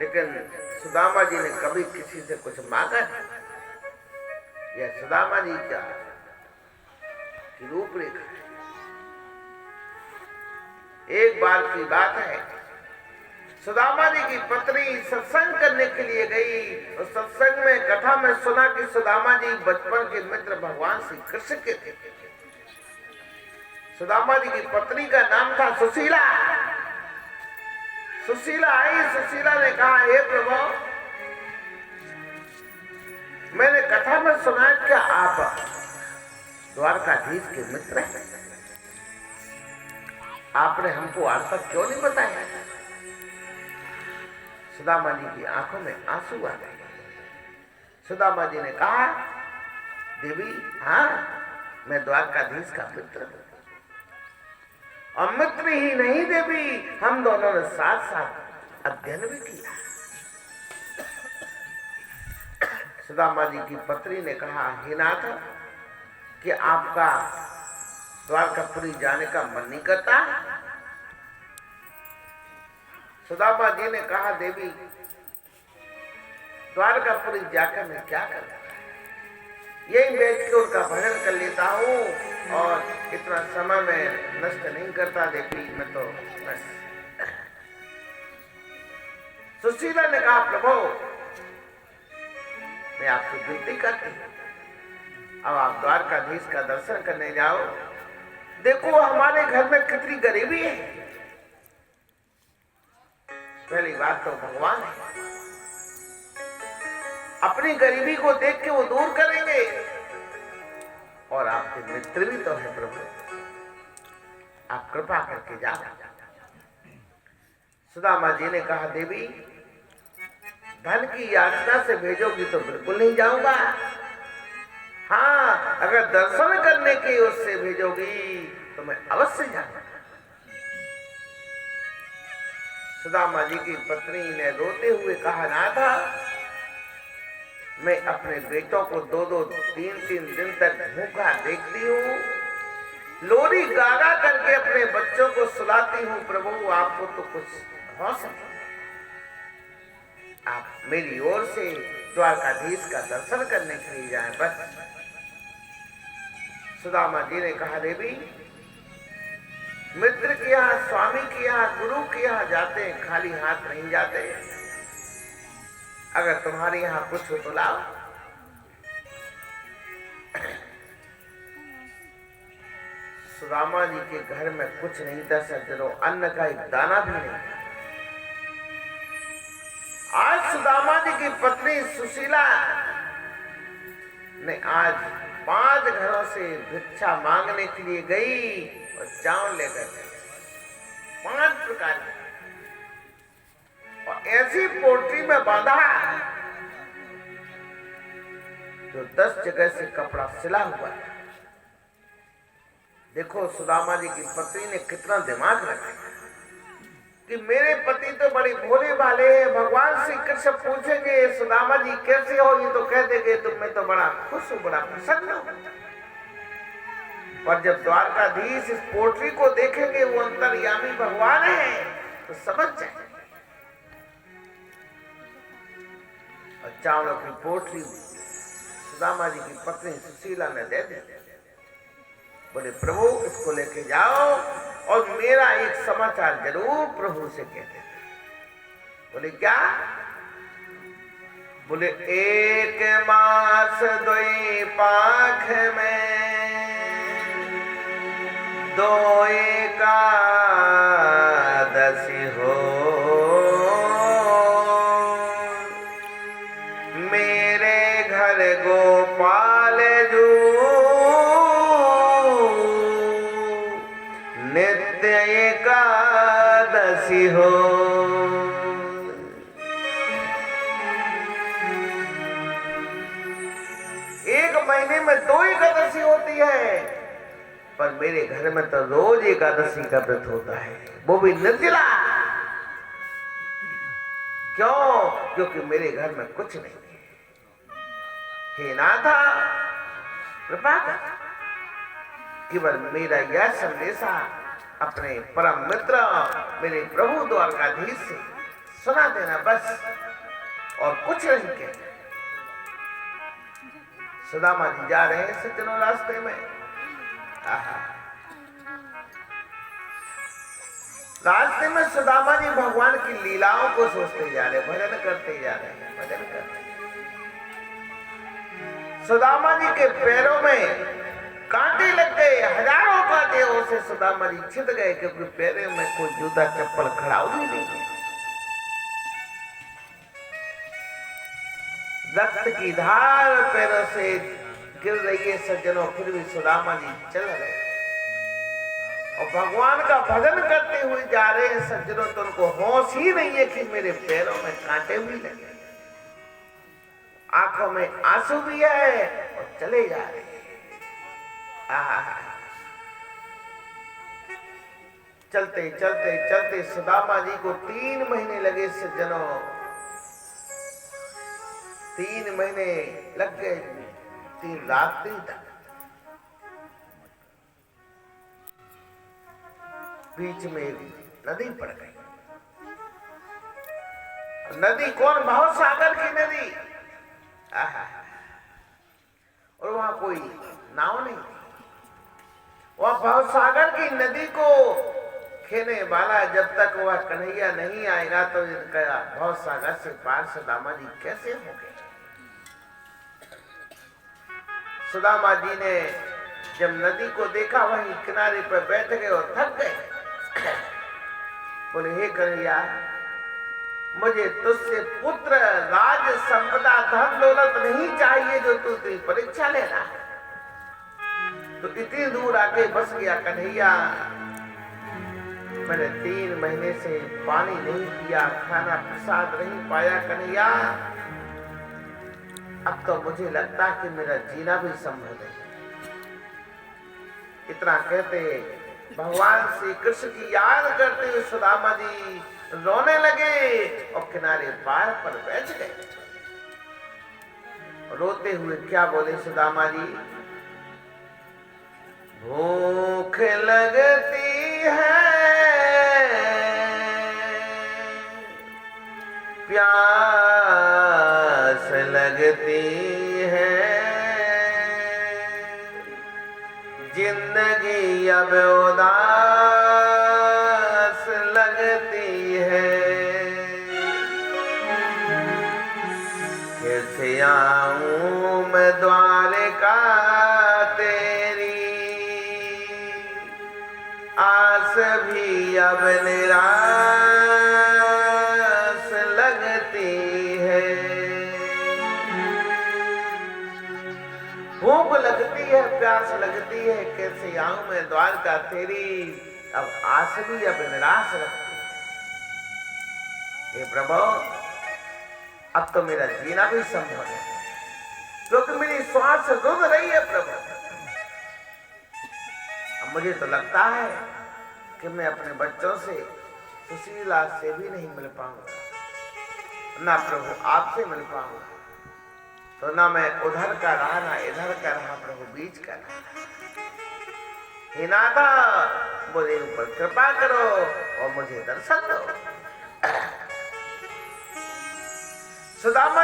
लेकिन सुदामा जी ने कभी किसी से कुछ मांगा नहीं। यह सुदामा जी का की रूपरेखा है। एक बार की बात है, सुदामा जी की पत्नी सत्संग करने के लिए गई। उस सत्संग में कथा में सुना कि सुदामा जी बचपन के मित्र भगवान श्री कृष्ण के थे। सुदामा जी की पत्नी का नाम था सुशीला। सुशीला आई। सुशीला ने कहा, हे प्रभु, मैंने कथा में सुना क्या आप द्वारकाधीश के मित्र हैं। आपने हमको आज तक क्यों नहीं बताया। सुदामा जी की आंखों में आंसू आ गए। सुदामा जी ने कहा, देवी, हाँ, मैं द्वारकाधीश का मित्र हूं। और मित्र ही नहीं देवी, हम दोनों ने साथ साथ अध्ययन भी किया। सुदामा जी की पत्नी ने कहा, हे नाथ, कि आपका द्वारकापुरी जाने का मन नहीं करता। सुदामा जी ने कहा, देवी, द्वारकापुरी जाकर मैं क्या करूंगा, यही बैठ के उनका भजन कर लेता हूँ और इतना समय में नष्ट नहीं करता देवी, मैं तो बस। सुशीला ने कहा, प्रभु, मैं आपसे विनती करती हूँ, अब आप द्वारकाधीश का दर्शन करने जाओ। देखो हमारे घर में कितनी गरीबी है। पहली बात तो भगवान है, अपनी गरीबी को देख के वो दूर करेंगे। और आपके मित्र भी तो है प्रभु, आप कृपा करके जाओ। सुदामा जी ने कहा, देवी, धन की याचना से भेजोगी तो बिल्कुल नहीं जाऊंगा। हाँ, अगर दर्शन करने के उससे भेजोगी तो मैं अवश्य जाऊंगा। सुदामा जी की पत्नी ने रोते हुए कहा, नाथा, मैं अपने बेटों को 2-2, 3-3 दिन तक भूखा देखती हूँ, लोरी गागा करके अपने बच्चों को सुलाती हूँ। प्रभु, आपको तो कुछ हो सके, आप मेरी ओर से द्वारकाधीश का दर्शन करने के लिए जाएं बस। सुदामा जी ने कहा, देवी, मित्र के यहाँ, स्वामी के यहाँ, गुरु के यहाँ जाते हैं, खाली हाथ नहीं जाते। अगर तुम्हारे यहाँ कुछ हो तो लाओ। सुदामा जी के घर में कुछ नहीं था सज्जनों, अन्न का एक दाना भी नहीं था। आज सुदामा जी की पत्नी सुशीला ने आज 5 घरों से भिक्षा मांगने के लिए गई और चावल लेकर गई, 5 प्रकार के, और ऐसी पोटली में बांधा जो 10 जगह से कपड़ा सिला हुआ है। देखो सुदामा जी की पत्नी ने कितना दिमाग लगाया कि मेरे पति तो बड़े भोले भाले हैं। भगवान श्री कृष्ण पूछेंगे, सुदामा जी कैसे हो, ये तो कह देंगे तुम, मैं तो बड़ा खुश हूं, बड़ा प्रसन्न हूं। और जब द्वारकाधीश इस पोटली को देखेंगे, वो अंतर्यामी भगवान है, तो समझ जाए। और चावलों की पोटली सुदामा जी की पत्नी सुशीला ने दे दी। बोले, प्रभु, इसको लेके जाओ और मेरा एक समाचार जरूर प्रभु से कह देना। बोले, क्या? बोले, 1 मास 2 पाख में 2 एकादशी हो, मेरे घर गोपाल जू नित्य एकादशी हो। एक महीने में 2 एकादशी होती है, पर मेरे घर में तो रोज एकादशी का व्रत होता है, वो भी निर्जला। क्यों? क्योंकि मेरे घर में कुछ नहीं है। हे नाथा, कृपा कर, केवल मेरा यह संदेशा अपने परम मित्र मेरे प्रभु द्वारकाधीश से सुना देना बस, और कुछ नहीं कहना। सुदामा जी जा रहे हैं सज्जनों रास्ते में। रास्ते में सुदामा जी भगवान की लीलाओं को सोचते जा रहे, भजन करते जा रहे हैं, भजन करते। सुदामा जी के पैरों में कांटे लग गए, हजारों कांटे उसे सुदामा जी छिद गए, क्योंकि पैरों में कोई जूता चप्पल खड़ाऊ ही नहीं है। रक्त की धार पैरों से गिर रही है सज्जनों, फिर भी सुदामा जी चल रहे और भगवान का भजन करते हुए जा रहे हैं सज्जनों। तो उनको होश ही नहीं है कि मेरे पैरों में कांटे भी लगे, आंखों में आंसू भी है और चले जा रहे हैं। चलते चलते चलते सुदामा जी को 3 महीने लगे सज्जनों, 3 महीने लग गए, 3 रात्रि तक। बीच में नदी पड़ गई। नदी कौन? भवसागर की नदी। और वहां कोई नाव नहीं, वह भवसागर की नदी को खेने वाला जब तक वह कन्हैया नहीं आएगा तो इनका भवसागर से पार सुदामा जी कैसे होंगे। सुदामा जी ने जब नदी को देखा वहीं किनारे पर बैठ गए और थक गए। बोले हे कन्हैया, मुझे तुझसे पुत्र, राज, संपदा, धन दौलत नहीं चाहिए जो तू तेरी परीक्षा लेना है। तो इतनी दूर आके बस गया कन्हैया। मैंने 3 महीने से पानी नहीं पिया, खाना प्रसाद नहीं पाया कन्हैया। अब तो मुझे लगता है कि मेरा जीना भी संभव है। इतना कहते भगवान श्री कृष्ण की याद करते हुए सुदामा जी रोने लगे और किनारे पार पर बैठ गए। रोते हुए क्या बोले सुदामा जी? भूख लगती है, प्यास लगती है, जिंदगी अब उदास लगती है। कैसे आऊं मैं द्वारका तेरी, आस भी अब निराश लगती है। भूख लगती है, प्यास लगती है, कैसे आऊं मैं द्वारका तेरी, अब आस भी अब निराश लगती है। हे प्रभु, अब तो मेरा जीना भी संभव है, क्योंकि मेरी श्वास रुक रही है प्रभु। अब मुझे तो लगता है कि मैं अपने बच्चों से, सुशीला से भी नहीं मिल पाऊंगा, ना प्रभु आपसे मिल पाऊंगा। तो ना मैं उधर का रहा ना इधर का रहा, प्रभु बीच का रहा। हे नाथा, मुझे ऊपर कृपा करो और मुझे दर्शन दो। सुदामा